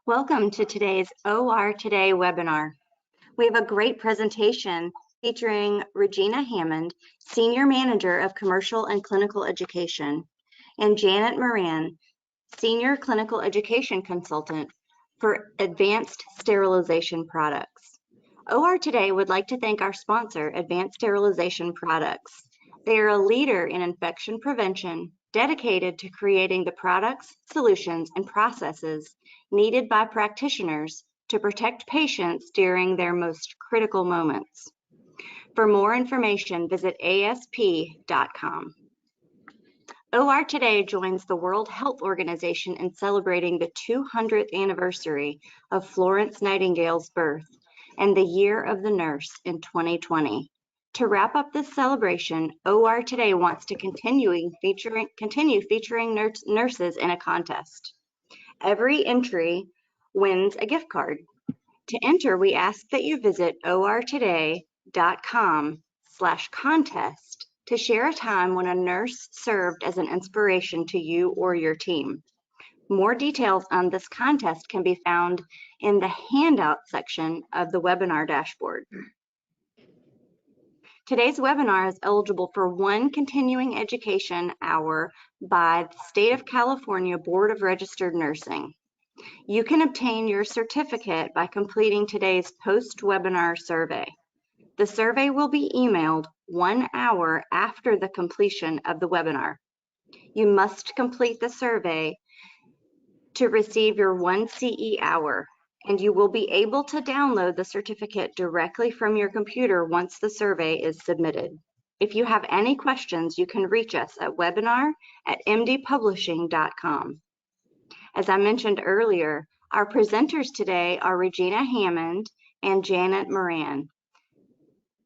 Welcome to today's OR Today webinar. We have a great presentation featuring Regina Hammond, Senior Manager of Commercial and Clinical Education, and Janet Moran, Senior Clinical Education Consultant for Advanced Sterilization Products. OR Today would like to thank our sponsor, Advanced Sterilization Products. They are a leader in infection prevention, dedicated to creating the products, solutions, and processes needed by practitioners to protect patients during their most critical moments. For more information, visit asp.com. OR Today joins the World Health Organization in celebrating the 200th anniversary of Florence Nightingale's birth and the Year of the Nurse in 2020. To wrap up this celebration, OR Today wants to continue featuring nurses in a contest. Every entry wins a gift card. To enter, we ask that you visit ortoday.com/contest to share a time when a nurse served as an inspiration to you or your team. More details on this contest can be found in the handout section of the webinar dashboard. Today's webinar is eligible for one continuing education hour by the State of California Board of Registered Nursing. You can obtain your certificate by completing today's post-webinar survey. The survey will be emailed 1 hour after the completion of the webinar. You must complete the survey to receive your 1 CE hour, and you will be able to download the certificate directly from your computer once the survey is submitted. If you have any questions, you can reach us at webinar@mdpublishing.com. As I mentioned earlier, our presenters today are Regina Hammond and Janet Moran.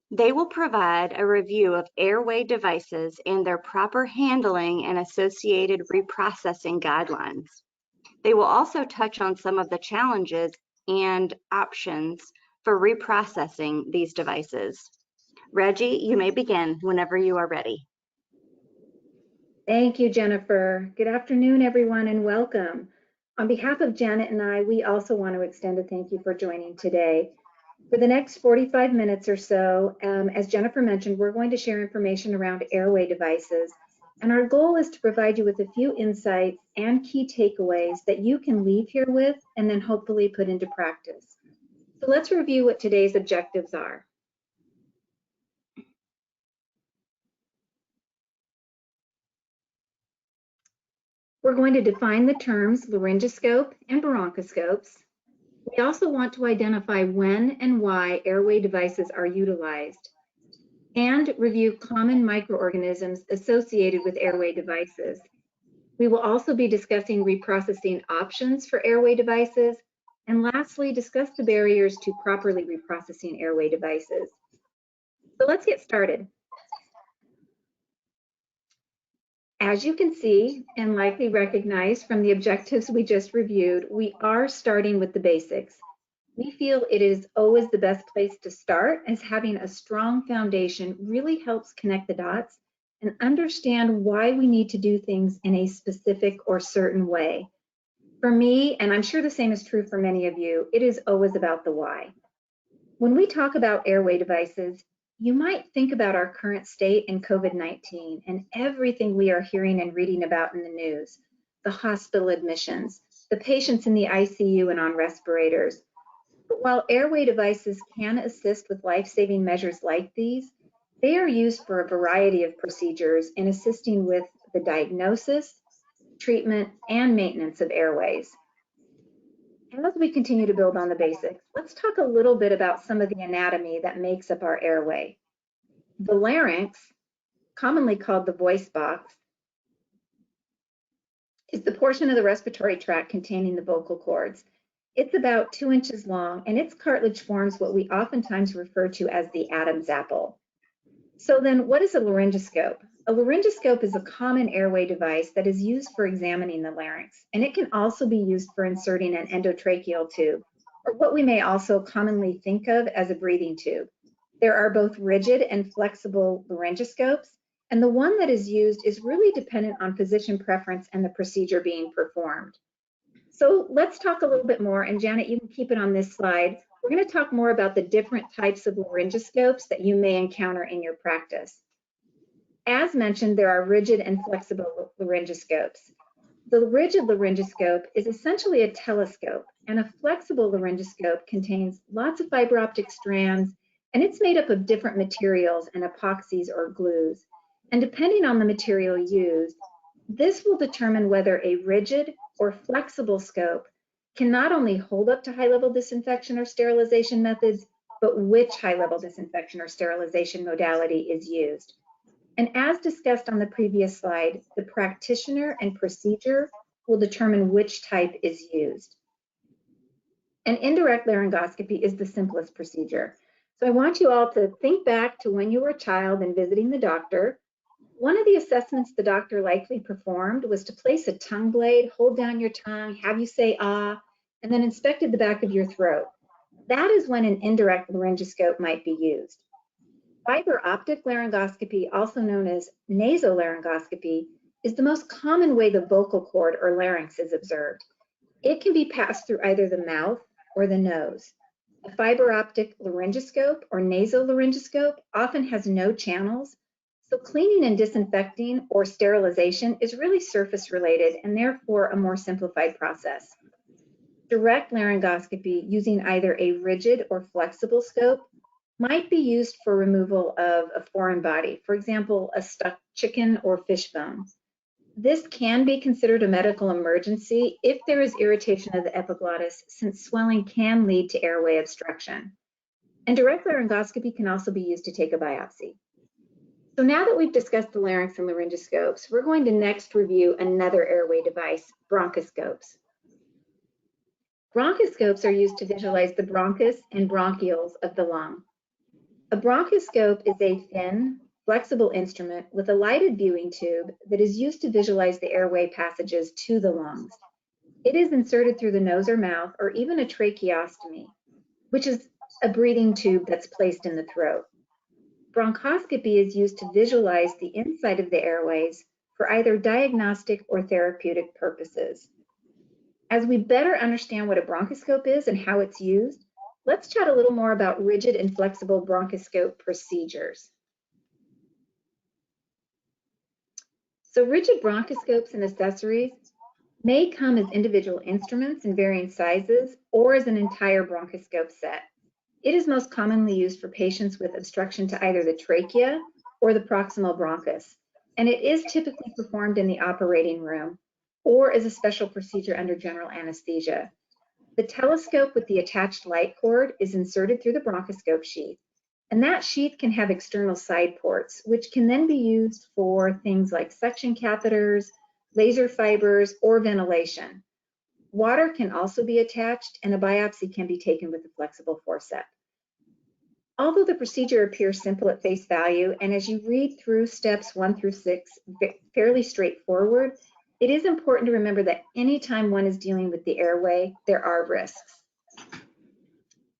They will provide a review of airway devices and their proper handling and associated reprocessing guidelines. They will also touch on some of the challenges and options for reprocessing these devices. Reggie, you may begin whenever you are ready. Thank you, Jennifer. Good afternoon, everyone, and welcome. On behalf of Janet and I, we also want to extend a thank you for joining today. For the next 45 minutes or so, as Jennifer mentioned, we're going to share information around airway devices. And our goal is to provide you with a few insights and key takeaways that you can leave here with and then hopefully put into practice. So let's review what today's objectives are. We're going to define the terms laryngoscope and bronchoscopes. We also want to identify when and why airway devices are utilized, and review common microorganisms associated with airway devices. We will also be discussing reprocessing options for airway devices, and lastly, discuss the barriers to properly reprocessing airway devices. So let's get started. As you can see and likely recognize from the objectives we just reviewed, we are starting with the basics. We feel it is always the best place to start, as having a strong foundation really helps connect the dots and understand why we need to do things in a specific or certain way. For me, and I'm sure the same is true for many of you, it is always about the why. When we talk about airway devices, you might think about our current state in COVID-19 and everything we are hearing and reading about in the news, the hospital admissions, the patients in the ICU and on respirators. But while airway devices can assist with life-saving measures like these, they are used for a variety of procedures in assisting with the diagnosis, treatment, and maintenance of airways. As we continue to build on the basics, let's talk a little bit about some of the anatomy that makes up our airway. The larynx, commonly called the voice box, is the portion of the respiratory tract containing the vocal cords. It's about 2 inches long, and its cartilage forms what we oftentimes refer to as the Adam's apple. So then, what is a laryngoscope? A laryngoscope is a common airway device that is used for examining the larynx, and it can also be used for inserting an endotracheal tube, or what we may also commonly think of as a breathing tube. There are both rigid and flexible laryngoscopes, and the one that is used is really dependent on physician preference and the procedure being performed. So let's talk a little bit more, and Janet, you can keep it on this slide. We're going to talk more about the different types of laryngoscopes that you may encounter in your practice. As mentioned, there are rigid and flexible laryngoscopes. The rigid laryngoscope is essentially a telescope, and a flexible laryngoscope contains lots of fiber optic strands, and it's made up of different materials and epoxies or glues. And depending on the material used, this will determine whether a rigid or flexible scope can not only hold up to high-level disinfection or sterilization methods, but which high-level disinfection or sterilization modality is used. And as discussed on the previous slide, the practitioner and procedure will determine which type is used. An indirect laryngoscopy is the simplest procedure. So I want you all to think back to when you were a child and visiting the doctor. One of the assessments the doctor likely performed was to place a tongue blade, hold down your tongue, have you say ah, and then inspected the back of your throat. That is when an indirect laryngoscope might be used. Fiber optic laryngoscopy, also known as nasolaryngoscopy, is the most common way the vocal cord or larynx is observed. It can be passed through either the mouth or the nose. A fiber optic laryngoscope or nasolaryngoscope often has no channels, so cleaning and disinfecting or sterilization is really surface related and therefore a more simplified process. Direct laryngoscopy using either a rigid or flexible scope might be used for removal of a foreign body, for example, a stuck chicken or fish bone. This can be considered a medical emergency if there is irritation of the epiglottis, since swelling can lead to airway obstruction. And direct laryngoscopy can also be used to take a biopsy. So now that we've discussed the larynx and laryngoscopes, we're going to next review another airway device, bronchoscopes. Bronchoscopes are used to visualize the bronchus and bronchioles of the lung. A bronchoscope is a thin, flexible instrument with a lighted viewing tube that is used to visualize the airway passages to the lungs. It is inserted through the nose or mouth, or even a tracheostomy, which is a breathing tube that's placed in the throat. Bronchoscopy is used to visualize the inside of the airways for either diagnostic or therapeutic purposes. As we better understand what a bronchoscope is and how it's used, let's chat a little more about rigid and flexible bronchoscope procedures. So rigid bronchoscopes and accessories may come as individual instruments in varying sizes or as an entire bronchoscope set. It is most commonly used for patients with obstruction to either the trachea or the proximal bronchus, and it is typically performed in the operating room or as a special procedure under general anesthesia. The telescope with the attached light cord is inserted through the bronchoscope sheath, and that sheath can have external side ports, which can then be used for things like suction catheters, laser fibers, or ventilation. Water can also be attached, and a biopsy can be taken with a flexible forceps. Although the procedure appears simple at face value, and as you read through steps 1 through 6, fairly straightforward, it is important to remember that anytime one is dealing with the airway, there are risks.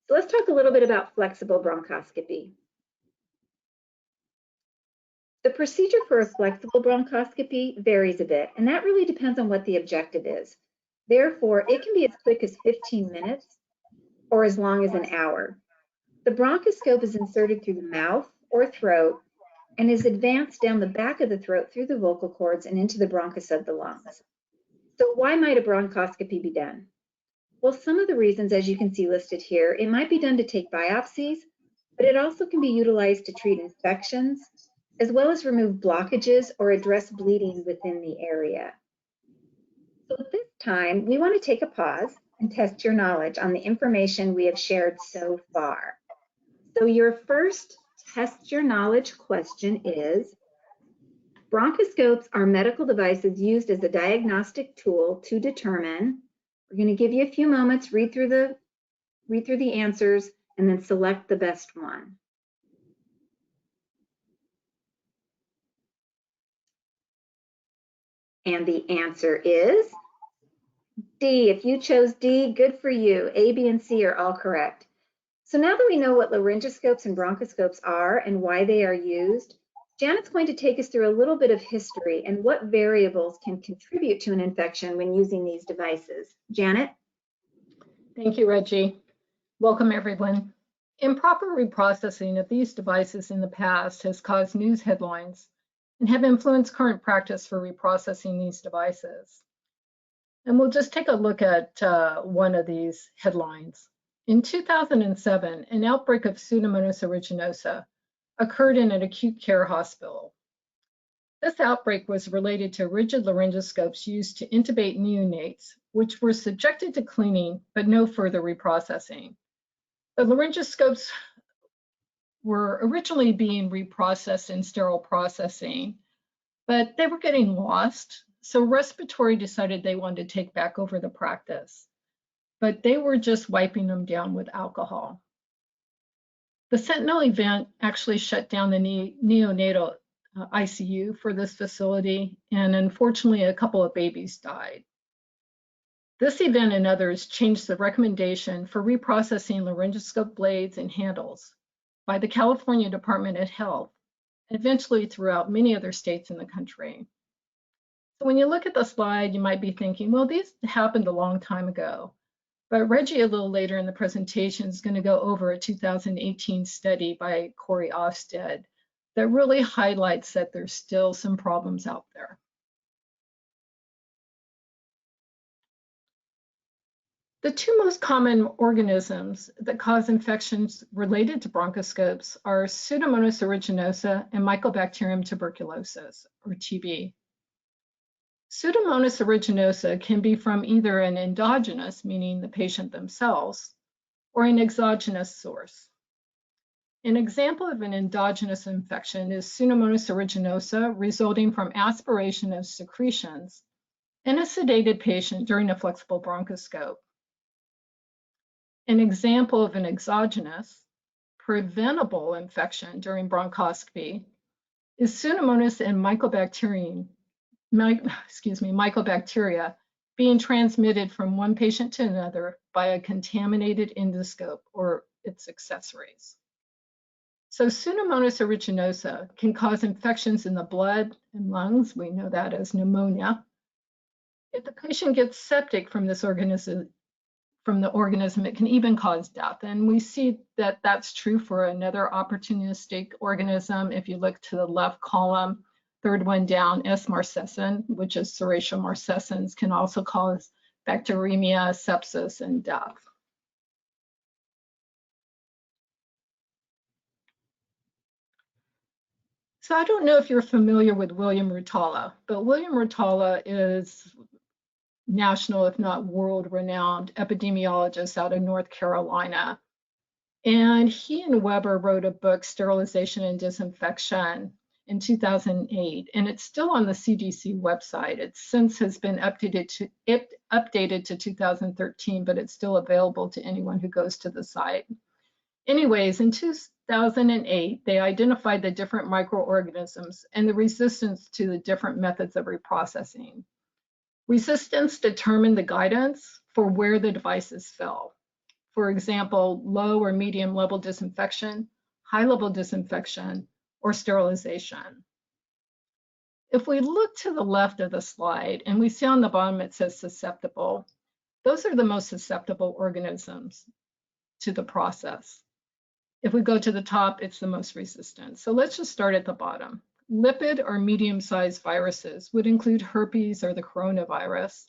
So let's talk a little bit about flexible bronchoscopy. The procedure for a flexible bronchoscopy varies a bit, and that really depends on what the objective is. Therefore, it can be as quick as 15 minutes or as long as an hour. The bronchoscope is inserted through the mouth or throat and is advanced down the back of the throat through the vocal cords and into the bronchus of the lungs. So why might a bronchoscopy be done? Well, some of the reasons, as you can see listed here, it might be done to take biopsies, but it also can be utilized to treat infections, as well as remove blockages or address bleeding within the area. So at this time, we want to take a pause and test your knowledge on the information we have shared so far. So your first test your knowledge question is, bronchoscopes are medical devices used as a diagnostic tool to determine, we're going to give you a few moments, read through the answers, and then select the best one. And the answer is D. If you chose D, good for you. A, B, and C are all correct. So now that we know what laryngoscopes and bronchoscopes are and why they are used, Janet's going to take us through a little bit of history and what variables can contribute to an infection when using these devices. Janet? Thank you, Reggie. Welcome, everyone. Improper reprocessing of these devices in the past has caused news headlines and have influenced current practice for reprocessing these devices. And we'll just take a look at one of these headlines. In 2007, an outbreak of Pseudomonas aeruginosa occurred in an acute care hospital. This outbreak was related to rigid laryngoscopes used to intubate neonates, which were subjected to cleaning but no further reprocessing. The laryngoscopes were originally being reprocessed in sterile processing, but they were getting lost. So respiratory decided they wanted to take back over the practice, but they were just wiping them down with alcohol. The Sentinel event actually shut down the neonatal ICU for this facility, and unfortunately, a couple of babies died. This event and others changed the recommendation for reprocessing laryngoscope blades and handles by the California Department of Health, and eventually throughout many other states in the country. So when you look at the slide, you might be thinking, well, these happened a long time ago. But Reggie, a little later in the presentation, is going to go over a 2018 study by Corey Ofsted that really highlights that there's still some problems out there. The two most common organisms that cause infections related to bronchoscopes are Pseudomonas aeruginosa and Mycobacterium tuberculosis, or TB. Pseudomonas aeruginosa can be from either an endogenous, meaning the patient themselves, or an exogenous source. An example of an endogenous infection is Pseudomonas aeruginosa resulting from aspiration of secretions in a sedated patient during a flexible bronchoscope. An example of an exogenous, preventable infection during bronchoscopy is Pseudomonas and Mycobacteria being transmitted from one patient to another by a contaminated endoscope or its accessories. So Pseudomonas aeruginosa can cause infections in the blood and lungs. We know that as pneumonia. If the patient gets septic from this organism, it can even cause death. And we see that that's true for another opportunistic organism. If you look to the left column, third one down, S. marcescens, which is Serratia marcescens, can also cause bacteremia, sepsis, and death. So I don't know if you're familiar with William Rutala, but William Rutala is national, if not world-renowned epidemiologist out of North Carolina. And he and Weber wrote a book, Sterilization and Disinfection, in 2008, and it's still on the CDC website. It since has been updated to 2013, but it's still available to anyone who goes to the site. Anyways, in 2008, they identified the different microorganisms and the resistance to the different methods of reprocessing. Resistance determined the guidance for where the devices fell. For example, low or medium level disinfection, high level disinfection, or sterilization. If we look to the left of the slide and we see on the bottom it says susceptible, those are the most susceptible organisms to the process. If we go to the top, it's the most resistant. So let's just start at the bottom. Lipid or medium-sized viruses would include herpes or the coronavirus.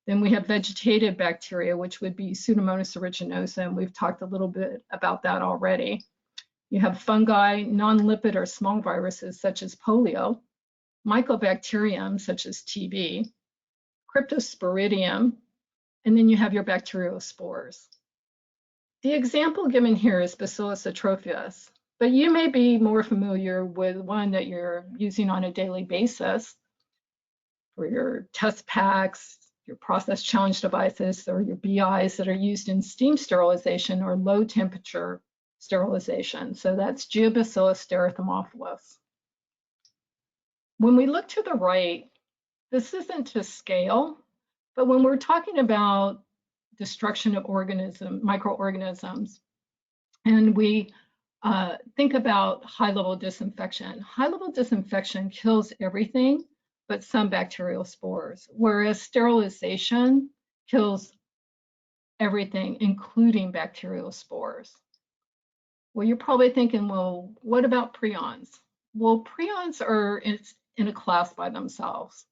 Then we have vegetative bacteria, which would be Pseudomonas aeruginosa, and we've talked a little bit about that already. You have fungi, non-lipid or small viruses such as polio, mycobacterium such as TB, cryptosporidium, and then you have your bacteriospores. The example given here is Bacillus atrophius, but you may be more familiar with one that you're using on a daily basis for your test packs, your process challenge devices, or your BIs that are used in steam sterilization or low temperature sterilization. So that's Geobacillus stereothermophilus. When we look to the right, this isn't to scale, but when we're talking about destruction of microorganisms, and we think about high-level disinfection. High-level disinfection kills everything but some bacterial spores, whereas sterilization kills everything, including bacterial spores. Well, you're probably thinking, well, what about prions? Well, prions are in a class by themselves.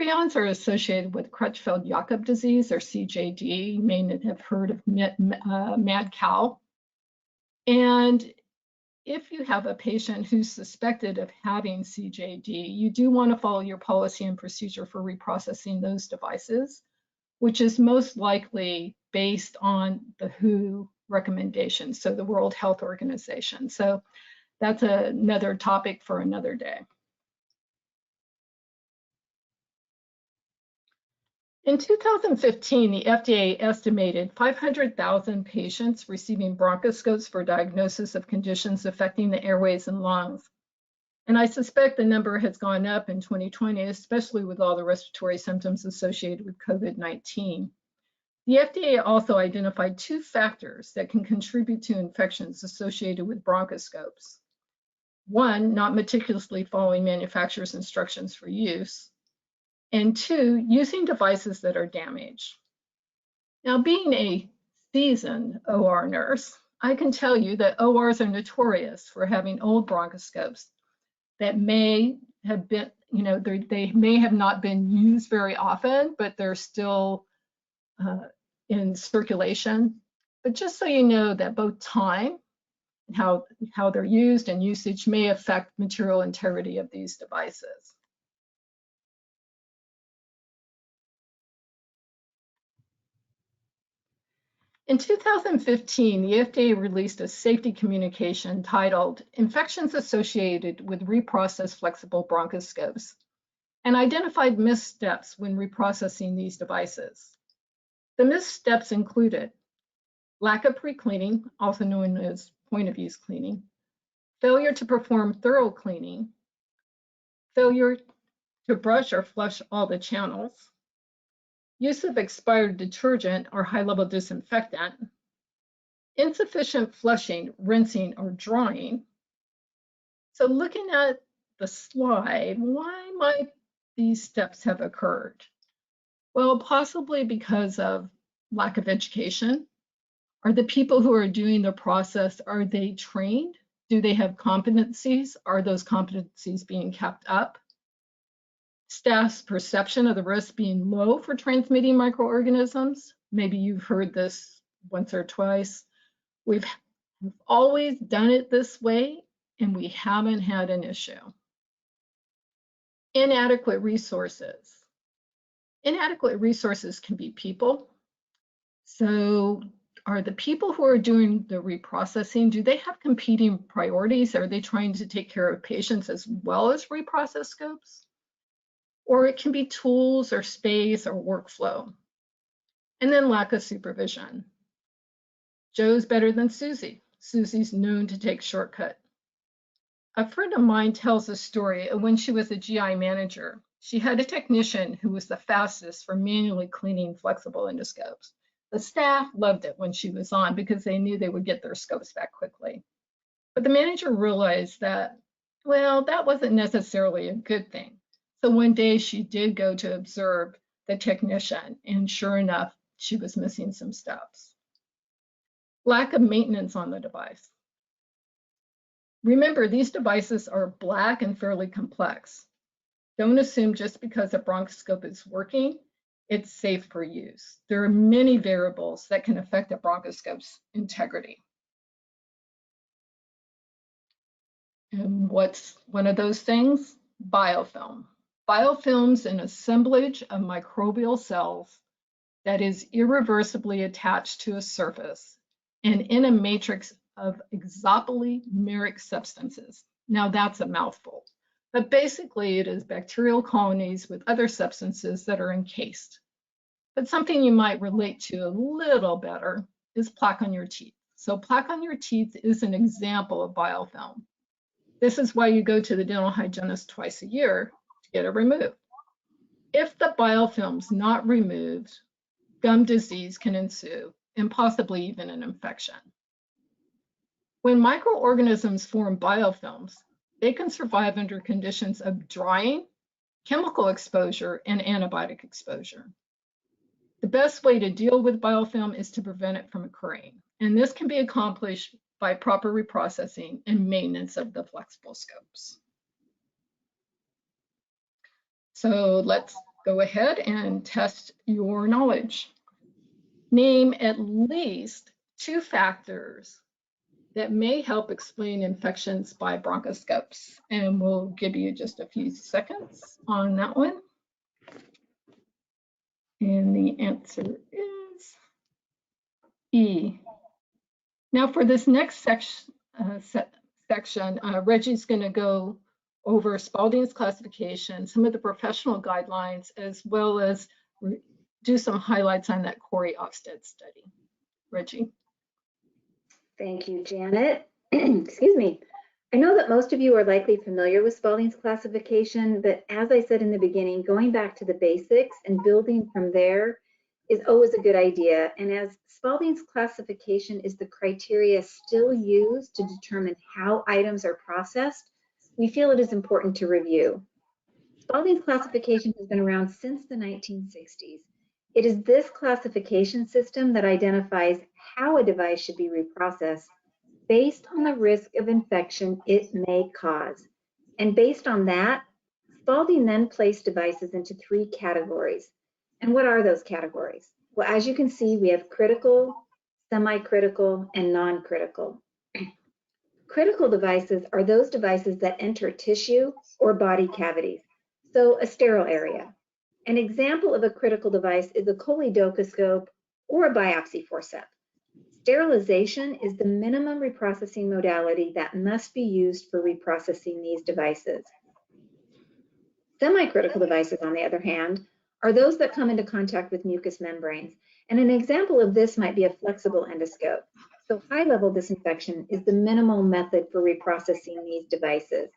Prions are associated with Creutzfeldt-Jakob disease, or CJD. You may have heard of mad cow. And if you have a patient who's suspected of having CJD, you do want to follow your policy and procedure for reprocessing those devices, which is most likely based on the WHO recommendations, so the World Health Organization. So that's another topic for another day. In 2015, the FDA estimated 500,000 patients receiving bronchoscopes for diagnosis of conditions affecting the airways and lungs. And I suspect the number has gone up in 2020, especially with all the respiratory symptoms associated with COVID-19. The FDA also identified 2 factors that can contribute to infections associated with bronchoscopes. 1, not meticulously following manufacturer's instructions for use. And 2, using devices that are damaged. Now, being a seasoned OR nurse, I can tell you that ORs are notorious for having old bronchoscopes that may have been, they may have not been used very often, but they're still in circulation. But just so you know that both time and how they're used and usage may affect material integrity of these devices. In 2015, the FDA released a safety communication titled Infections Associated with Reprocessed Flexible Bronchoscopes and identified missteps when reprocessing these devices. The missteps included lack of pre-cleaning, also known as point-of-use cleaning, failure to perform thorough cleaning, failure to brush or flush all the channels, use of expired detergent or high-level disinfectant, insufficient flushing, rinsing, or drying. So looking at the slide, why might these steps have occurred? Well, possibly because of lack of education. Are the people who are doing the process, are they trained? Do they have competencies? Are those competencies being kept up? Staff's perception of the risk being low for transmitting microorganisms. Maybe you've heard this once or twice. We've always done it this way, and we haven't had an issue. Inadequate resources. Inadequate resources can be people. So are the people who are doing the reprocessing, do they have competing priorities? Are they trying to take care of patients as well as reprocess scopes? Or it can be tools or space or workflow. And then lack of supervision. Joe's better than Susie. Susie's known to take shortcut. A friend of mine tells a story of when she was a GI manager. She had a technician who was the fastest for manually cleaning flexible endoscopes. The staff loved it when she was on because they knew they would get their scopes back quickly. But the manager realized that, well, that wasn't necessarily a good thing. So one day she did go to observe the technician, and sure enough, she was missing some steps. Lack of maintenance on the device. Remember, these devices are black and fairly complex. Don't assume just because a bronchoscope is working, it's safe for use. There are many variables that can affect a bronchoscope's integrity. And what's one of those things? Biofilm. Biofilm's an assemblage of microbial cells that is irreversibly attached to a surface and in a matrix of exopolymeric substances. Now that's a mouthful, but basically it is bacterial colonies with other substances that are encased. But something you might relate to a little better is plaque on your teeth. So plaque on your teeth is an example of biofilm. This is why you go to the dental hygienist twice a year to get it removed. If the biofilm's not removed, gum disease can ensue and possibly even an infection. When microorganisms form biofilms, they can survive under conditions of drying, chemical exposure, and antibiotic exposure. The best way to deal with biofilm is to prevent it from occurring, and this can be accomplished by proper reprocessing and maintenance of the flexible scopes. So let's go ahead and test your knowledge. Name at least 2 factors that may help explain infections by bronchoscopes. And we'll give you just a few seconds on that one. And the answer is E. Now for this next section, Reggie's going to go over Spalding's classification, some of the professional guidelines, as well as do some highlights on that Corey Ofsted study. Reggie. Thank you, Janet. Excuse me. I know that most of you are likely familiar with Spalding's classification, but as I said in the beginning, going back to the basics and building from there is always a good idea. And as Spalding's classification is the criteria still used to determine how items are processed, we feel it is important to review. Spalding's classification has been around since the 1960s. It is this classification system that identifies how a device should be reprocessed based on the risk of infection it may cause. And based on that, Spalding then placed devices into 3 categories. And what are those categories? Well, as you can see, we have critical, semi-critical, and non-critical. Critical devices are those devices that enter tissue or body cavities, so a sterile area. An example of a critical device is a choledocoscope or a biopsy forceps. Sterilization is the minimum reprocessing modality that must be used for reprocessing these devices. Semi-critical devices, on the other hand, are those that come into contact with mucous membranes. And an example of this might be a flexible endoscope. So high-level disinfection is the minimal method for reprocessing these devices.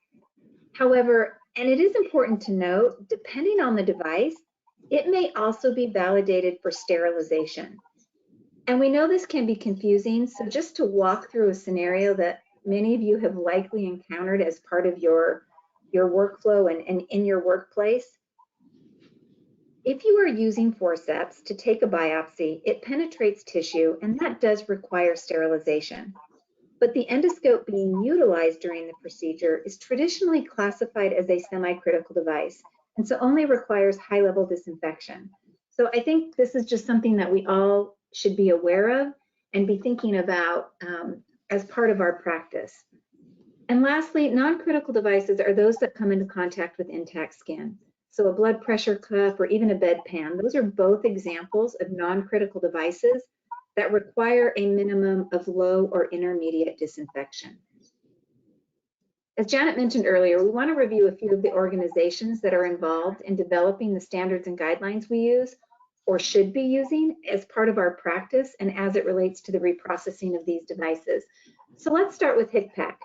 However, and it is important to note, depending on the device, it may also be validated for sterilization. And we know this can be confusing, so just to walk through a scenario that many of you have likely encountered as part of your workflow and in your workplace. If you are using forceps to take a biopsy, it penetrates tissue, and that does require sterilization. But the endoscope being utilized during the procedure is traditionally classified as a semi-critical device, and so only requires high-level disinfection. So I think this is just something that we all should be aware of and be thinking about as part of our practice. And lastly, non-critical devices are those that come into contact with intact skin. So a blood pressure cuff or even a bedpan, those are both examples of non-critical devices that require a minimum of low or intermediate disinfection. As Janet mentioned earlier, we want to review a few of the organizations that are involved in developing the standards and guidelines we use or should be using as part of our practice and as it relates to the reprocessing of these devices. So let's start with HCPAC.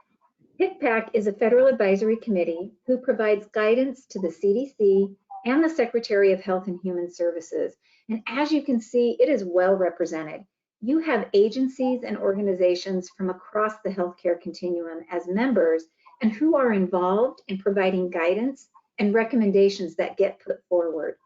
HCPAC is a federal advisory committee who provides guidance to the CDC and the Secretary of Health and Human Services. And as you can see, it is well represented. You have agencies and organizations from across the healthcare continuum as members and who are involved in providing guidance and recommendations that get put forward.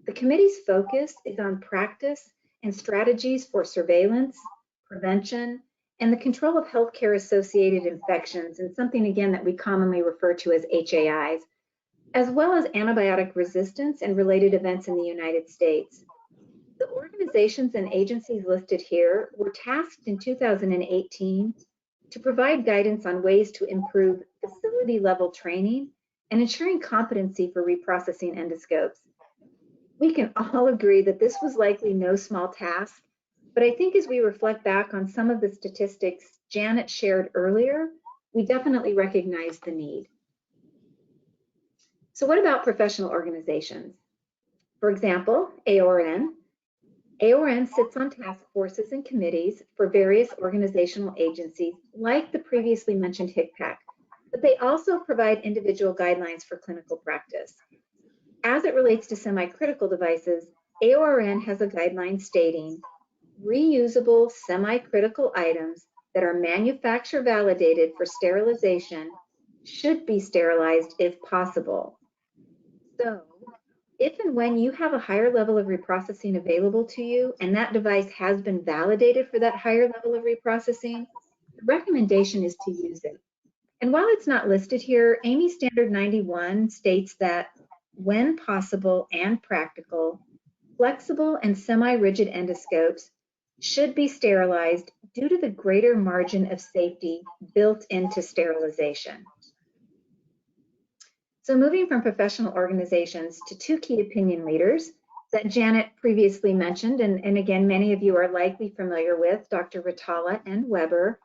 The committee's focus is on practice and strategies for surveillance, prevention, and the control of healthcare-associated infections, and something again that we commonly refer to as HAIs, as well as antibiotic resistance and related events in the United States. The organizations and agencies listed here were tasked in 2018 to provide guidance on ways to improve facility-level training and ensuring competency for reprocessing endoscopes. We can all agree that this was likely no small task, but I think as we reflect back on some of the statistics Janet shared earlier, we definitely recognize the need. So what about professional organizations? For example, AORN. AORN sits on task forces and committees for various organizational agencies like the previously mentioned HCPAC, but they also provide individual guidelines for clinical practice. As it relates to semi-critical devices, AORN has a guideline stating reusable semi-critical items that are manufacturer validated for sterilization should be sterilized if possible. So, if and when you have a higher level of reprocessing available to you and that device has been validated for that higher level of reprocessing, the recommendation is to use it. And while it's not listed here, AAMI Standard 91 states that when possible and practical, flexible and semi-rigid endoscopes should be sterilized due to the greater margin of safety built into sterilization. So moving from professional organizations to two key opinion leaders that Janet previously mentioned, and again, many of you are likely familiar with, Dr. Ritala and Weber.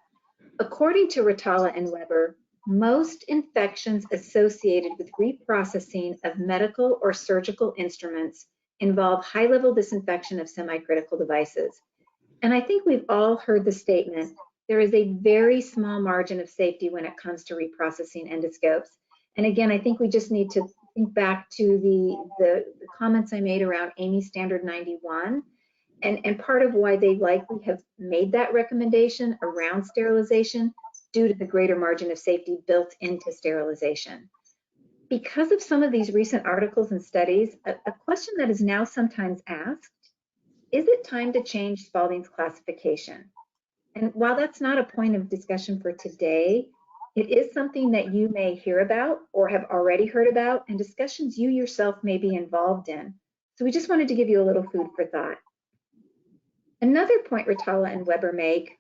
According to Ritala and Weber, most infections associated with reprocessing of medical or surgical instruments involve high-level disinfection of semi-critical devices. And I think we've all heard the statement, there is a very small margin of safety when it comes to reprocessing endoscopes. And again, I think we just need to think back to the comments I made around AAMI Standard 91. And part of why they likely have made that recommendation around sterilization due to the greater margin of safety built into sterilization. Because of some of these recent articles and studies, a question that is now sometimes asked, is it time to change Spalding's classification? And while that's not a point of discussion for today, it is something that you may hear about or have already heard about and discussions you yourself may be involved in. So we just wanted to give you a little food for thought. Another point Ritala and Weber make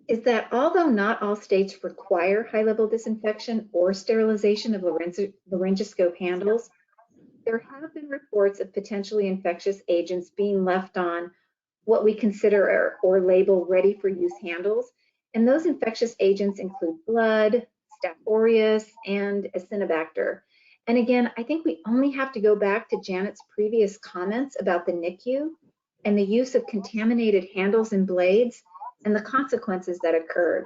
is that although not all states require high-level disinfection or sterilization of laryngoscope handles, there have been reports of potentially infectious agents being left on what we consider or label ready for use handles. And those infectious agents include blood, Staph aureus, and Acinetobacter. And again, I think we only have to go back to Janet's previous comments about the NICU and the use of contaminated handles and blades and the consequences that occurred.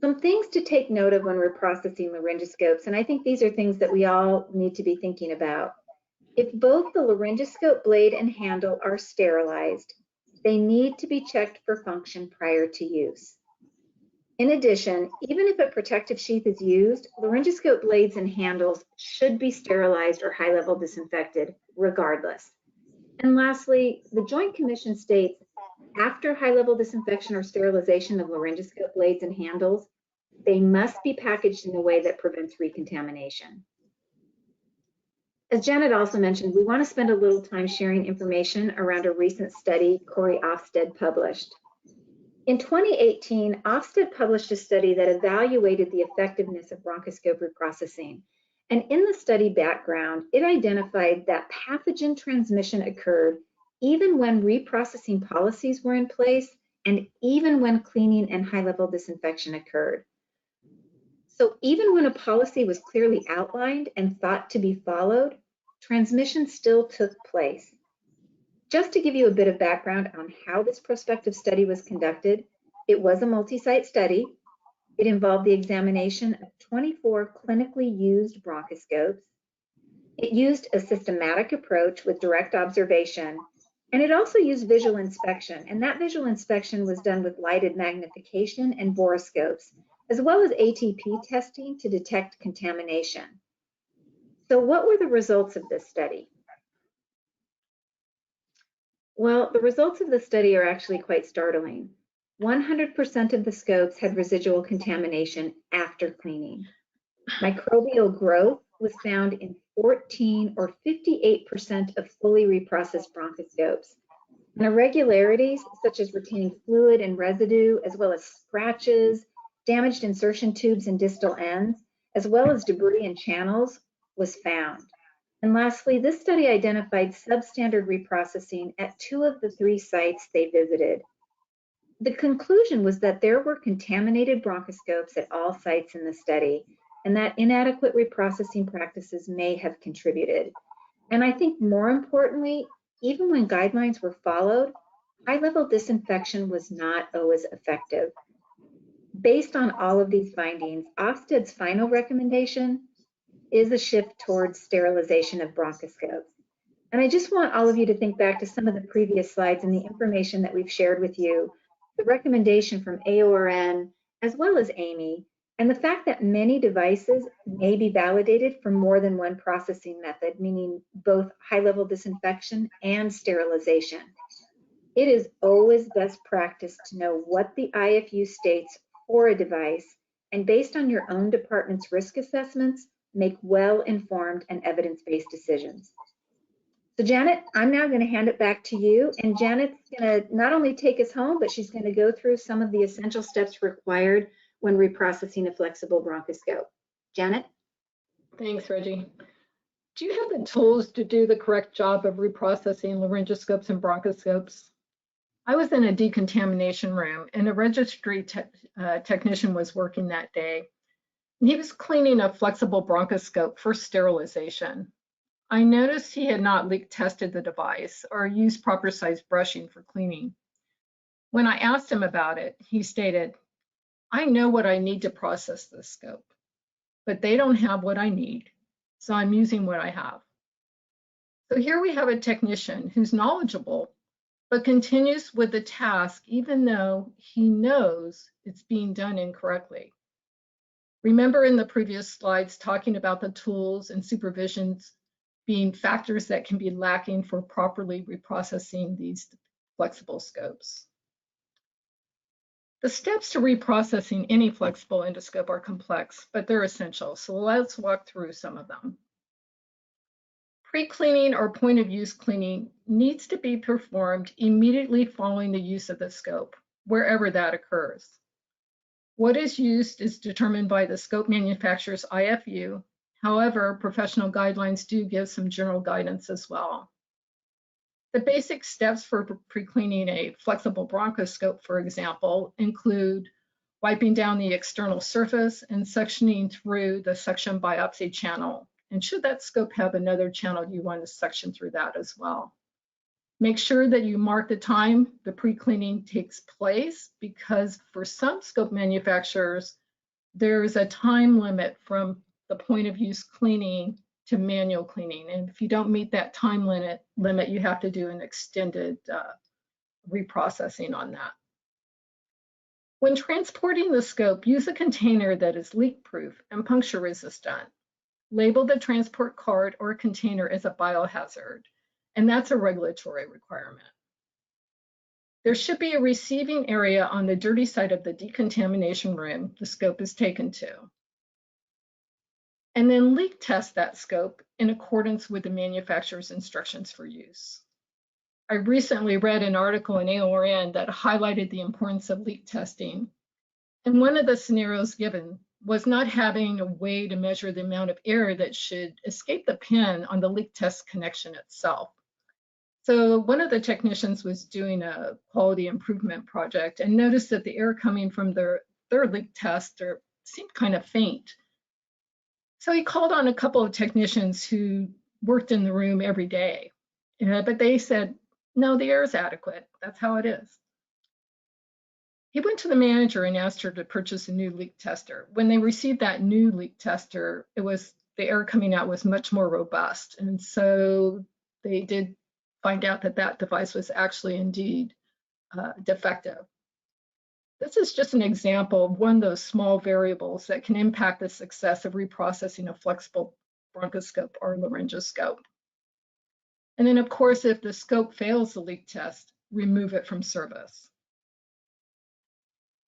Some things to take note of when we're processing laryngoscopes, and I think these are things that we all need to be thinking about. If both the laryngoscope blade and handle are sterilized, they need to be checked for function prior to use. In addition, even if a protective sheath is used, laryngoscope blades and handles should be sterilized or high-level disinfected regardless. And lastly, the Joint Commission states, after high-level disinfection or sterilization of laryngoscope blades and handles, they must be packaged in a way that prevents recontamination. As Janet also mentioned, we want to spend a little time sharing information around a recent study Corey Ofsted published. In 2018, Ofsted published a study that evaluated the effectiveness of bronchoscope reprocessing. And in the study background, it identified that pathogen transmission occurred even when reprocessing policies were in place and even when cleaning and high-level disinfection occurred. So even when a policy was clearly outlined and thought to be followed, transmission still took place. Just to give you a bit of background on how this prospective study was conducted, it was a multi-site study. It involved the examination of 24 clinically used bronchoscopes. It used a systematic approach with direct observation, and it also used visual inspection. And that visual inspection was done with lighted magnification and borescopes, as well as ATP testing to detect contamination. So what were the results of this study? Well, the results of the study are actually quite startling. 100% of the scopes had residual contamination after cleaning. Microbial growth was found in 14 or 58% of fully reprocessed bronchoscopes. And irregularities such as retaining fluid and residue, as well as scratches, damaged insertion tubes and distal ends, as well as debris in channels, was found. And lastly, this study identified substandard reprocessing at 2 of the 3 sites they visited. The conclusion was that there were contaminated bronchoscopes at all sites in the study, and that inadequate reprocessing practices may have contributed. And I think more importantly, even when guidelines were followed, high-level disinfection was not always effective. Based on all of these findings, Ofsted's final recommendation is a shift towards sterilization of bronchoscopes. And I just want all of you to think back to some of the previous slides and the information that we've shared with you the recommendation from AORN, as well as Amy, and the fact that many devices may be validated for more than one processing method, meaning both high-level disinfection and sterilization. It is always best practice to know what the IFU states for a device, and based on your own department's risk assessments, make well-informed and evidence-based decisions. So Janet, I'm now going to hand it back to you, and Janet's going to not only take us home, but she's going to go through some of the essential steps required when reprocessing a flexible bronchoscope. Janet? Thanks, Reggie. Do you have the tools to do the correct job of reprocessing laryngoscopes and bronchoscopes? I was in a decontamination room, and a registry technician was working that day. And he was cleaning a flexible bronchoscope for sterilization. I noticed he had not leak tested the device or used proper size brushing for cleaning. When I asked him about it, he stated, "I know what I need to process this scope, but they don't have what I need, so I'm using what I have." So here we have a technician who's knowledgeable, but continues with the task even though he knows it's being done incorrectly. Remember in the previous slides talking about the tools and supervisions being factors that can be lacking for properly reprocessing these flexible scopes. The steps to reprocessing any flexible endoscope are complex, but they're essential. So let's walk through some of them. Pre-cleaning or point of use cleaning needs to be performed immediately following the use of the scope, wherever that occurs. What is used is determined by the scope manufacturer's IFU. However, professional guidelines do give some general guidance as well. The basic steps for pre-cleaning a flexible bronchoscope, for example, include wiping down the external surface and suctioning through the suction biopsy channel. And should that scope have another channel, you want to suction through that as well. Make sure that you mark the time the pre-cleaning takes place, because for some scope manufacturers, there is a time limit from the point of use cleaning to manual cleaning. And if you don't meet that time limit, you have to do an extended reprocessing on that. When transporting the scope, use a container that is leak-proof and puncture resistant. Label the transport card or container as a biohazard, and that's a regulatory requirement. There should be a receiving area on the dirty side of the decontamination room the scope is taken to. And then leak test that scope in accordance with the manufacturer's instructions for use. I recently read an article in AORN that highlighted the importance of leak testing. And one of the scenarios given was not having a way to measure the amount of air that should escape the pin on the leak test connection itself. So one of the technicians was doing a quality improvement project and noticed that the air coming from their leak tester seemed kind of faint. So he called on a couple of technicians who worked in the room every day, but they said, no, the air is adequate. That's how it is. He went to the manager and asked her to purchase a new leak tester. When they received that new leak tester, the air coming out was much more robust. And so they did find out that that device was actually indeed defective. This is just an example of one of those small variables that can impact the success of reprocessing a flexible bronchoscope or laryngoscope. And then, of course, if the scope fails the leak test, remove it from service.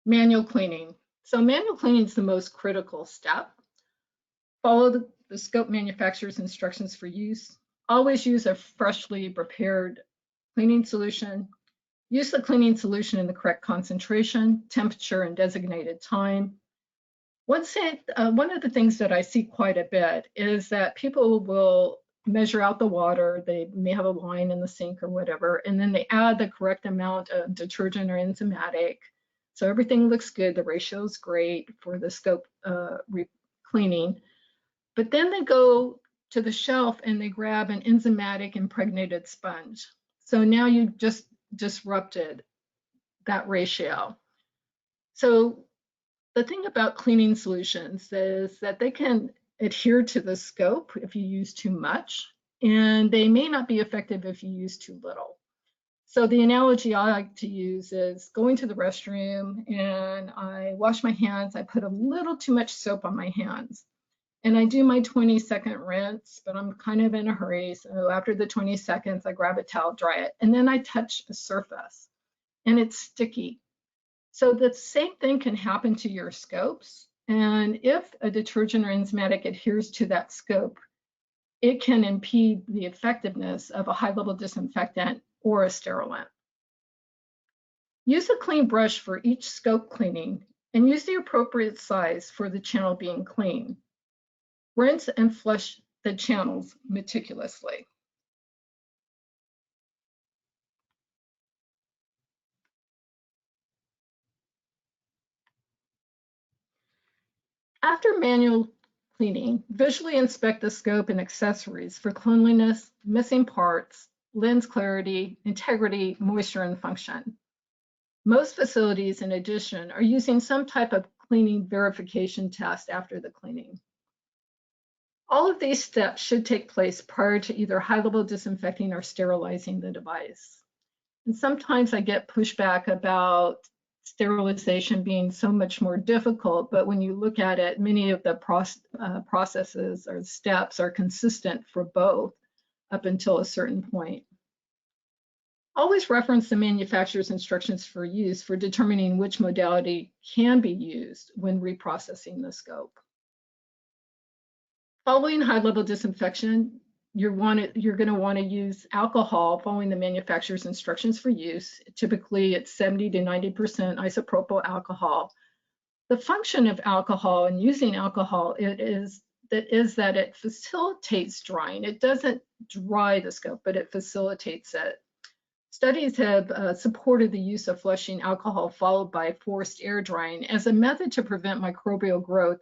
Manual cleaning. So manual cleaning is the most critical step. Follow the scope manufacturer's instructions for use. Always use a freshly prepared cleaning solution. Use the cleaning solution in the correct concentration, temperature, and designated time. One of the things that I see quite a bit is that people will measure out the water. They may have a line in the sink or whatever, and then they add the correct amount of detergent or enzymatic. So everything looks good. The ratio is great for the scope cleaning. But then they go to the shelf and they grab an enzymatic impregnated sponge. So now you just disrupted that ratio. So the thing about cleaning solutions is that they can adhere to the scope if you use too much, and they may not be effective if you use too little. So the analogy I like to use is going to the restroom and I wash my hands. I put a little too much soap on my hands and I do my 20-second rinse, but I'm kind of in a hurry. So after the 20 seconds, I grab a towel, dry it, and then I touch a surface and it's sticky. So the same thing can happen to your scopes. And if a detergent or enzymatic adheres to that scope, it can impede the effectiveness of a high-level disinfectant or a sterilant. Use a clean brush for each scope cleaning and use the appropriate size for the channel being cleaned. Rinse and flush the channels meticulously. After manual cleaning, visually inspect the scope and accessories for cleanliness, missing parts, lens clarity, integrity, moisture, and function. Most facilities, in addition, are using some type of cleaning verification test after the cleaning. All of these steps should take place prior to either high-level disinfecting or sterilizing the device. And sometimes I get pushback about sterilization being so much more difficult, but when you look at it, many of the processes or steps are consistent for both up until a certain point. Always reference the manufacturer's instructions for use for determining which modality can be used when reprocessing the scope. Following high-level disinfection, you're going to want to use alcohol following the manufacturer's instructions for use. Typically, it's 70 to 90% isopropyl alcohol. The function of alcohol and using alcohol is that it facilitates drying. It doesn't dry the scope, but it facilitates it. Studies have supported the use of flushing alcohol followed by forced air drying as a method to prevent microbial growth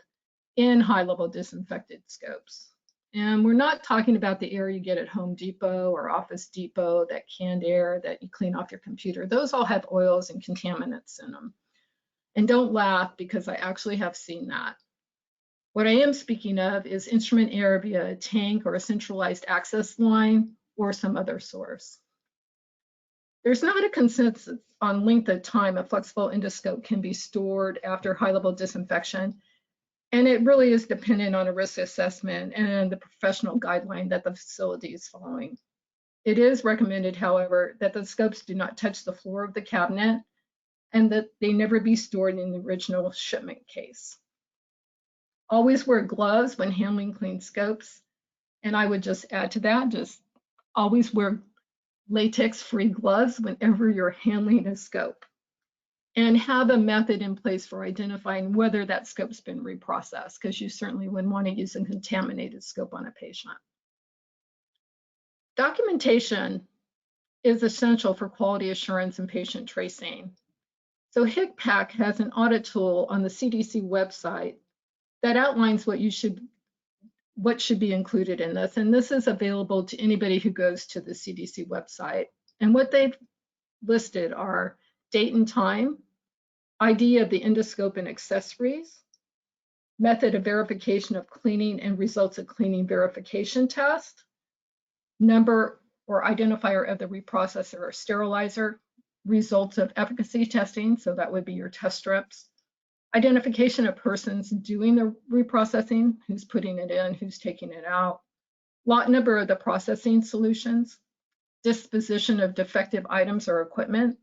in high-level disinfected scopes. And we're not talking about the air you get at Home Depot or Office Depot, that canned air that you clean off your computer. Those all have oils and contaminants in them. And don't laugh, because I actually have seen that. What I am speaking of is instrument air via a tank or a centralized access line or some other source. There's not a consensus on length of time a flexible endoscope can be stored after high-level disinfection. And it really is dependent on a risk assessment and the professional guideline that the facility is following. It is recommended, however, that the scopes do not touch the floor of the cabinet and that they never be stored in the original shipment case. Always wear gloves when handling clean scopes. And I would just add to that, just always wear latex-free gloves whenever you're handling a scope. And have a method in place for identifying whether that scope's been reprocessed, because you certainly wouldn't want to use a contaminated scope on a patient. Documentation is essential for quality assurance and patient tracing. So HICPAC has an audit tool on the CDC website that outlines what should be included in this. And this is available to anybody who goes to the CDC website. And what they've listed are date and time, ID of the endoscope and accessories, method of verification of cleaning and results of cleaning verification test, number or identifier of the reprocessor or sterilizer, results of efficacy testing, so that would be your test strips, identification of persons doing the reprocessing, who's putting it in, who's taking it out, lot number of the processing solutions, disposition of defective items or equipment,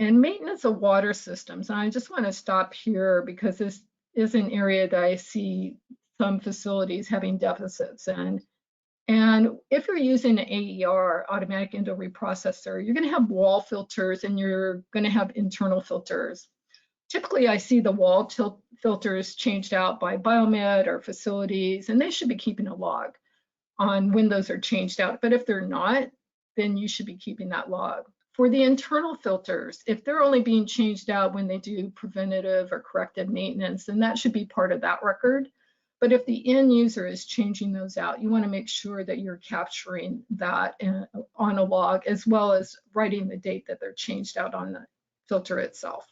and maintenance of water systems. And I just want to stop here because this is an area that I see some facilities having deficits in. And if you're using an AER, automatic endo reprocessor, you're going to have wall filters and you're going to have internal filters. Typically, I see the wall filters changed out by biomed or facilities, and they should be keeping a log on when those are changed out. But if they're not, then you should be keeping that log. For the internal filters, if they're only being changed out when they do preventative or corrective maintenance, then that should be part of that record. But if the end user is changing those out, you want to make sure that you're capturing that on a log, as well as writing the date that they're changed out on the filter itself.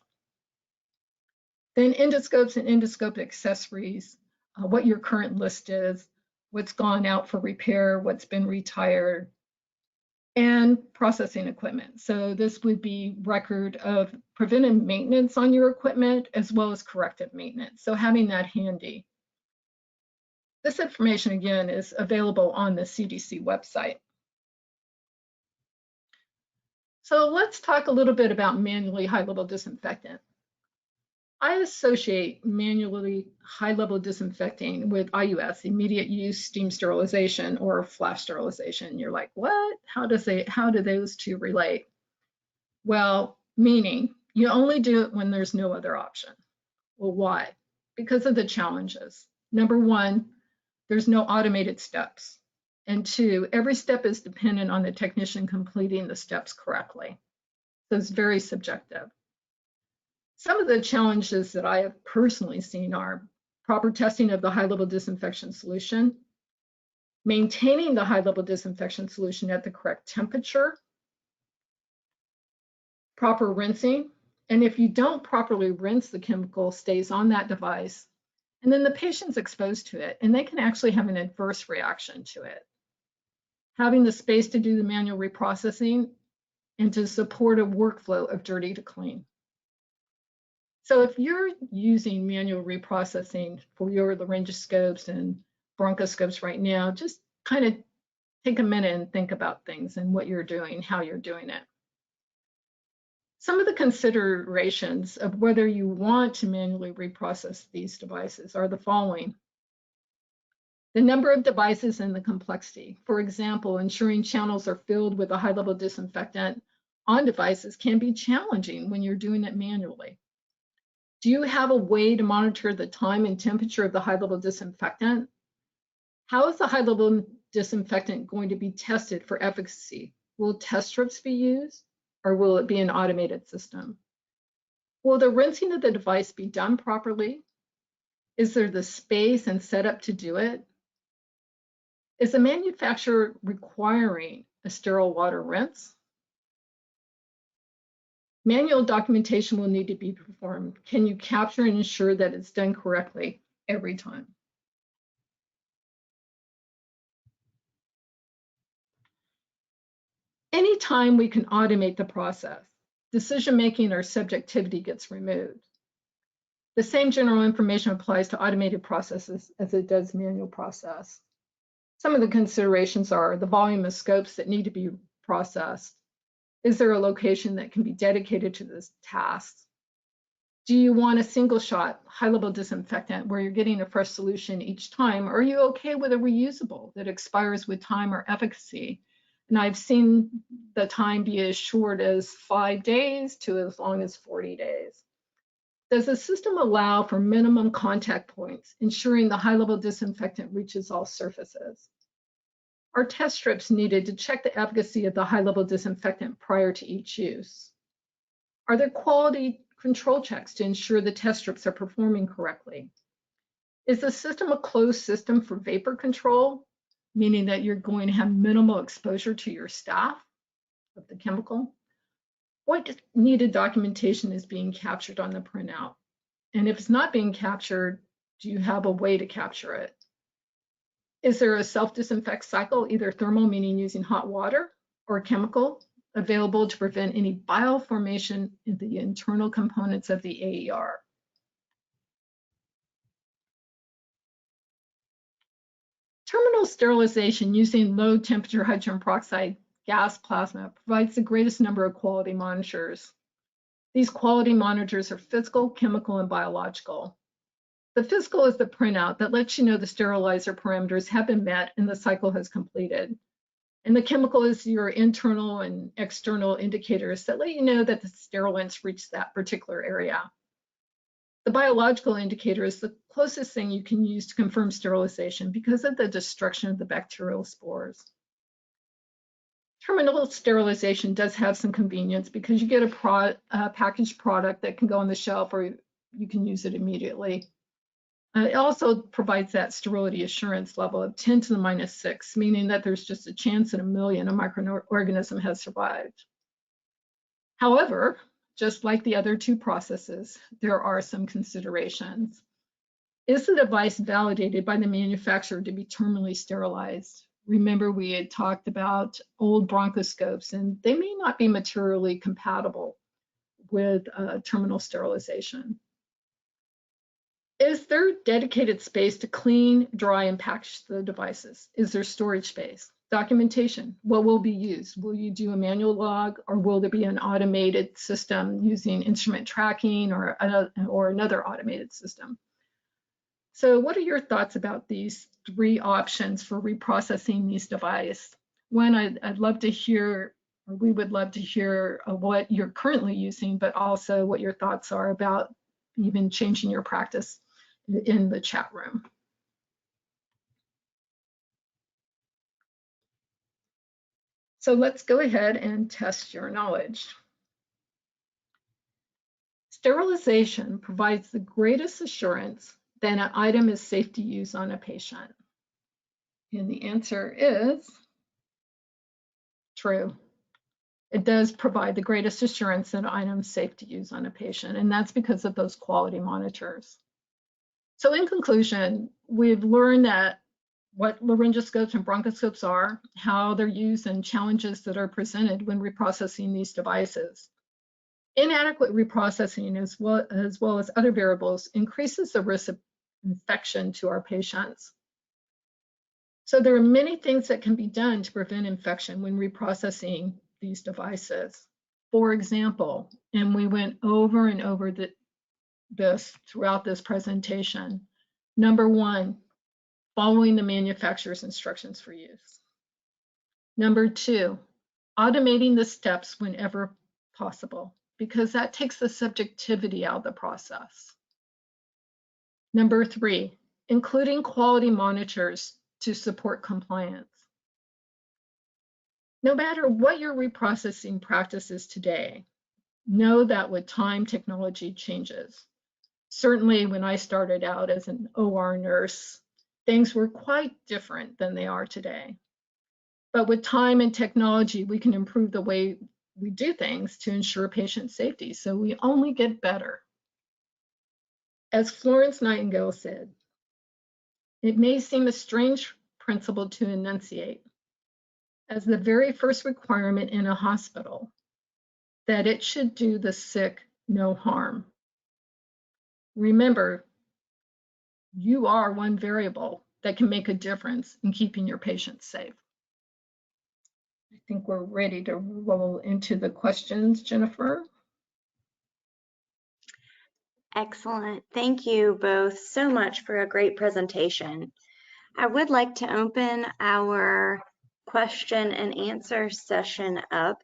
Then endoscopes and endoscope accessories, what your current list is, what's gone out for repair, what's been retired. and processing equipment. So this would be record of preventive maintenance on your equipment as well as corrective maintenance. So having that handy. This information, again, is available on the CDC website. So let's talk a little bit about manually high-level disinfectant. I associate manually high-level disinfecting with IUS, immediate use steam sterilization, or flash sterilization. You're like, what? How do those two relate? Well, meaning you only do it when there's no other option. Well, why? Because of the challenges. Number one, there's no automated steps. And two, every step is dependent on the technician completing the steps correctly. So it's very subjective. Some of the challenges that I have personally seen are proper testing of the high-level disinfection solution, maintaining the high-level disinfection solution at the correct temperature, proper rinsing, and if you don't properly rinse, the chemical stays on that device, and then the patient's exposed to it, and they can actually have an adverse reaction to it. Having the space to do the manual reprocessing and to support a workflow of dirty to clean. So if you're using manual reprocessing for your laryngoscopes and bronchoscopes right now, just kind of take a minute and think about things and what you're doing, how you're doing it. Some of the considerations of whether you want to manually reprocess these devices are the following. The number of devices and the complexity. For example, ensuring channels are filled with a high-level disinfectant on devices can be challenging when you're doing it manually. Do you have a way to monitor the time and temperature of the high-level disinfectant? How is the high-level disinfectant going to be tested for efficacy? Will test strips be used, or will it be an automated system? Will the rinsing of the device be done properly? Is there the space and setup to do it? Is the manufacturer requiring a sterile water rinse? Manual documentation will need to be performed. Can you capture and ensure that it's done correctly every time? Anytime we can automate the process, decision-making or subjectivity gets removed. The same general information applies to automated processes as it does manual process. Some of the considerations are the volume of scopes that need to be processed. Is there a location that can be dedicated to this task? Do you want a single shot high-level disinfectant where you're getting a fresh solution each time? Or are you okay with a reusable that expires with time or efficacy? And I've seen the time be as short as 5 days to as long as 40 days. Does the system allow for minimum contact points, ensuring the high-level disinfectant reaches all surfaces? Are test strips needed to check the efficacy of the high-level disinfectant prior to each use? Are there quality control checks to ensure the test strips are performing correctly? Is the system a closed system for vapor control, meaning that you're going to have minimal exposure to your staff of the chemical? What needed documentation is being captured on the printout? And if it's not being captured, do you have a way to capture it? Is there a self-disinfect cycle, either thermal, meaning using hot water, or chemical, available to prevent any bioformation in the internal components of the AER? Terminal sterilization using low temperature hydrogen peroxide gas plasma provides the greatest number of quality monitors. These quality monitors are physical, chemical, and biological. The physical is the printout that lets you know the sterilizer parameters have been met and the cycle has completed. And the chemical is your internal and external indicators that let you know that the sterilants reached that particular area. The biological indicator is the closest thing you can use to confirm sterilization because of the destruction of the bacterial spores. Terminal sterilization does have some convenience because you get a packaged product that can go on the shelf or you can use it immediately. It also provides that sterility assurance level of 10 to the minus 6, meaning that there's just a chance in a million a microorganism has survived. However, just like the other two processes, there are some considerations. Is the device validated by the manufacturer to be terminally sterilized? Remember, we had talked about old bronchoscopes, and they may not be materially compatible with terminal sterilization. Is there dedicated space to clean, dry, and package the devices? Is there storage space? Documentation, what will be used? Will you do a manual log, or will there be an automated system using instrument tracking or another automated system? So what are your thoughts about these three options for reprocessing these devices? One, I'd love to hear, or we would love to hear what you're currently using, but also what your thoughts are about even changing your practice in the chat room. So let's go ahead and test your knowledge. Sterilization provides the greatest assurance that an item is safe to use on a patient. And the answer is true. It does provide the greatest assurance that an item is safe to use on a patient, and that's because of those quality monitors. So in conclusion, we've learned that what laryngoscopes and bronchoscopes are, how they're used, and challenges that are presented when reprocessing these devices. Inadequate reprocessing, as well as other variables, increases the risk of infection to our patients. So there are many things that can be done to prevent infection when reprocessing these devices. For example, and we went over and over this throughout this presentation, number one, following the manufacturer's instructions for use. Number two, automating the steps whenever possible, because that takes the subjectivity out of the process. Number three, including quality monitors to support compliance. No matter what your reprocessing practice is today, know that with time, technology changes. Certainly when I started out as an OR nurse, things were quite different than they are today. But with time and technology, we can improve the way we do things to ensure patient safety, so we only get better. As Florence Nightingale said, it may seem a strange principle to enunciate as the very first requirement in a hospital, that it should do the sick no harm. Remember, you are one variable that can make a difference in keeping your patients safe. I think we're ready to roll into the questions, Jennifer. Excellent. Thank you both so much for a great presentation. I would like to open our question and answer session up.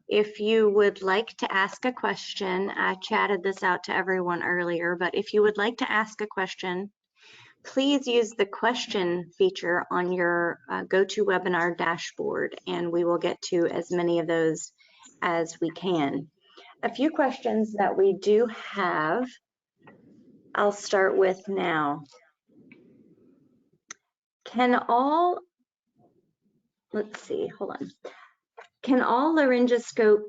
If you would like to ask a question, I chatted this out to everyone earlier, but if you would like to ask a question, please use the question feature on your GoToWebinar dashboard, and we will get to as many of those as we can. A few questions that we do have, I'll start with now. Can all laryngoscope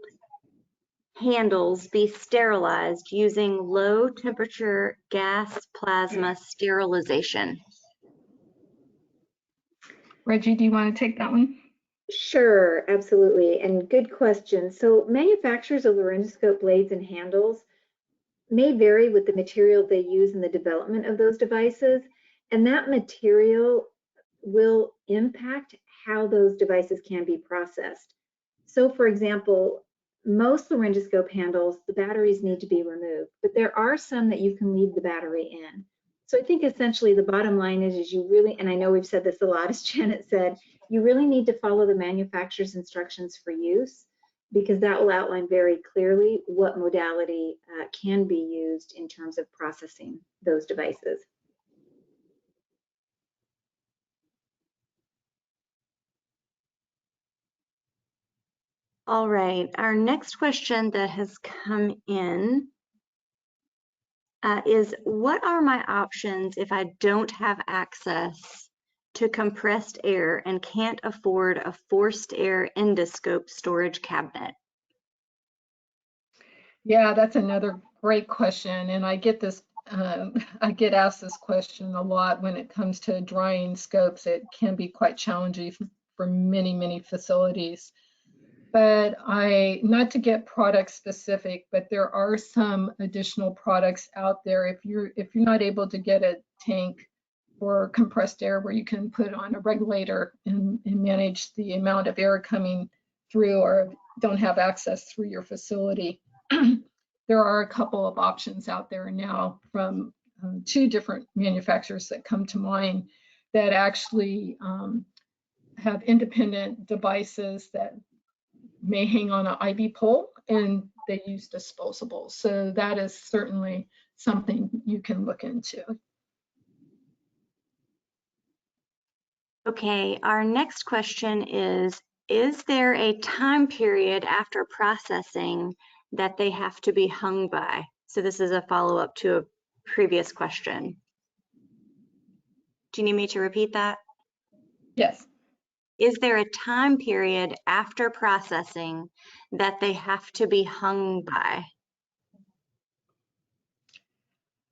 handles be sterilized using low temperature gas plasma sterilization? Reggie, do you want to take that one? Sure, absolutely, and good question. So manufacturers of laryngoscope blades and handles may vary with the material they use in the development of those devices, and that material will impact how those devices can be processed. So for example, most laryngoscope handles, the batteries need to be removed, but there are some that you can leave the battery in. So I think essentially the bottom line is you really, and I know we've said this a lot, as Janet said, you really need to follow the manufacturer's instructions for use, because that will outline very clearly what modality can be used in terms of processing those devices. All right, our next question that has come in is, what are my options if I don't have access to compressed air and can't afford a forced air endoscope storage cabinet? Yeah, that's another great question, and I get this. I get asked this question a lot when it comes to drying scopes. It can be quite challenging for many, many facilities. But not to get product specific, but there are some additional products out there. If you're not able to get a tank for compressed air where you can put on a regulator and manage the amount of air coming through, or don't have access through your facility, there are a couple of options out there now from 2 different manufacturers that come to mind that actually have independent devices that may hang on an IV pole, and they use disposables. So that is certainly something you can look into. Okay, our next question is there a time period after processing that they have to be hung by? So this is a follow-up to a previous question. Do you need me to repeat that? Yes. Is there a time period after processing that they have to be hung by?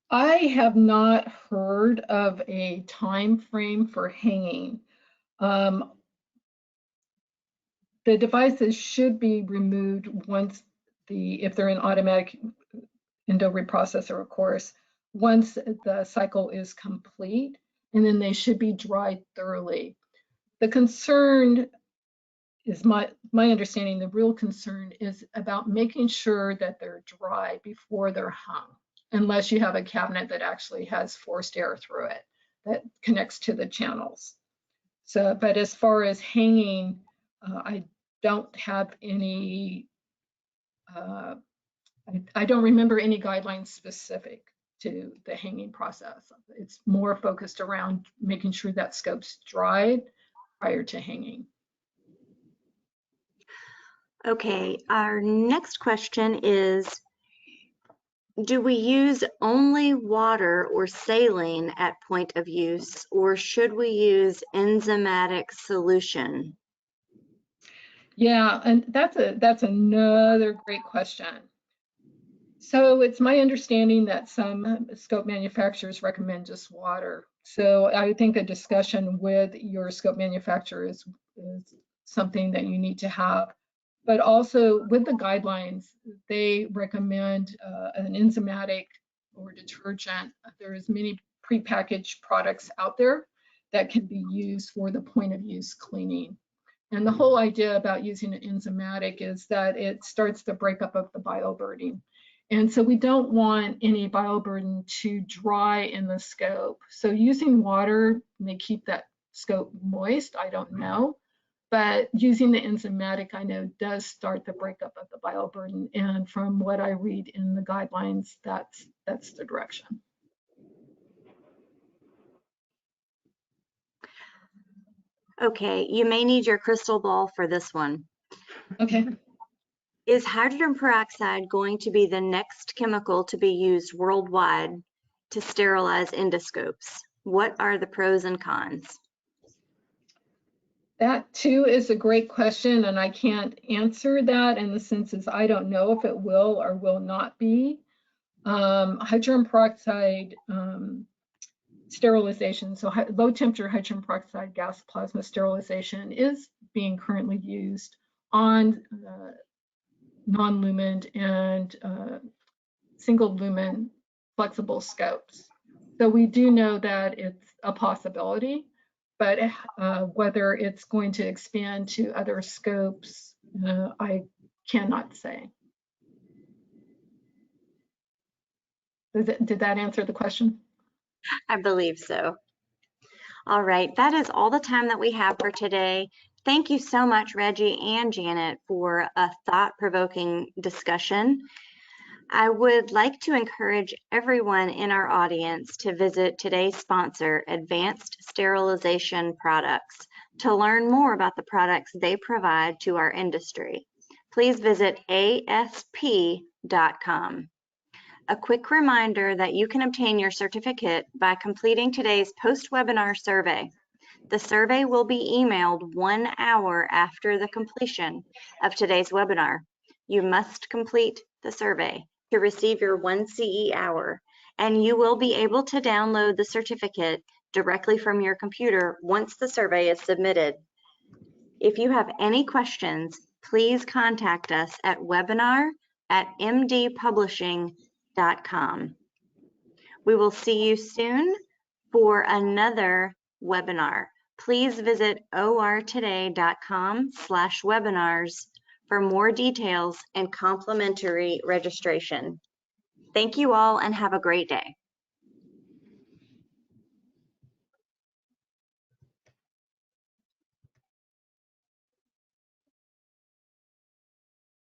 I have not heard of a time frame for hanging. The devices should be removed once if they're an automatic endo reprocessor, of course, once the cycle is complete, and then they should be dried thoroughly. The concern is my understanding, the real concern is about making sure that they're dry before they're hung, unless you have a cabinet that actually has forced air through it that connects to the channels. So, but as far as hanging, I don't have any, I don't remember any guidelines specific to the hanging process. It's more focused around making sure that scope's dried prior to hanging. Okay, our next question is, do we use only water or saline at point of use, or should we use enzymatic solution? Yeah, and that's another great question. So it's my understanding that some scope manufacturers recommend just water. So I think a discussion with your scope manufacturer is something that you need to have. But also with the guidelines, they recommend an enzymatic or detergent. There's many prepackaged products out there that can be used for the point of use cleaning. And the whole idea about using an enzymatic is that it starts the breakup of the bioburden. And so we don't want any bioburden to dry in the scope. So using water may keep that scope moist, I don't know. But using the enzymatic, I know, does start the breakup of the bioburden. And from what I read in the guidelines, that's the direction. Okay, you may need your crystal ball for this one. Okay. Is hydrogen peroxide going to be the next chemical to be used worldwide to sterilize endoscopes? What are the pros and cons? That too is a great question, and I can't answer that in the sense as I don't know if it will or will not be. Hydrogen peroxide sterilization, so low temperature hydrogen peroxide gas plasma sterilization is being currently used on non-lumen and single lumen flexible scopes. So we do know that it's a possibility, but whether it's going to expand to other scopes, I cannot say. Did that answer the question? I believe so. All right, that is all the time that we have for today. Thank you so much, Reggie and Janet, for a thought-provoking discussion. I would like to encourage everyone in our audience to visit today's sponsor, Advanced Sterilization Products, to learn more about the products they provide to our industry. Please visit asp.com. A quick reminder that you can obtain your certificate by completing today's post-webinar survey. The survey will be emailed 1 hour after the completion of today's webinar. You must complete the survey to receive your 1 CE hour, and you will be able to download the certificate directly from your computer once the survey is submitted. If you have any questions, please contact us at webinar@mdpublishing.com. We will see you soon for another webinar. Please visit ortoday.com/webinars for more details and complimentary registration. Thank you all and have a great day.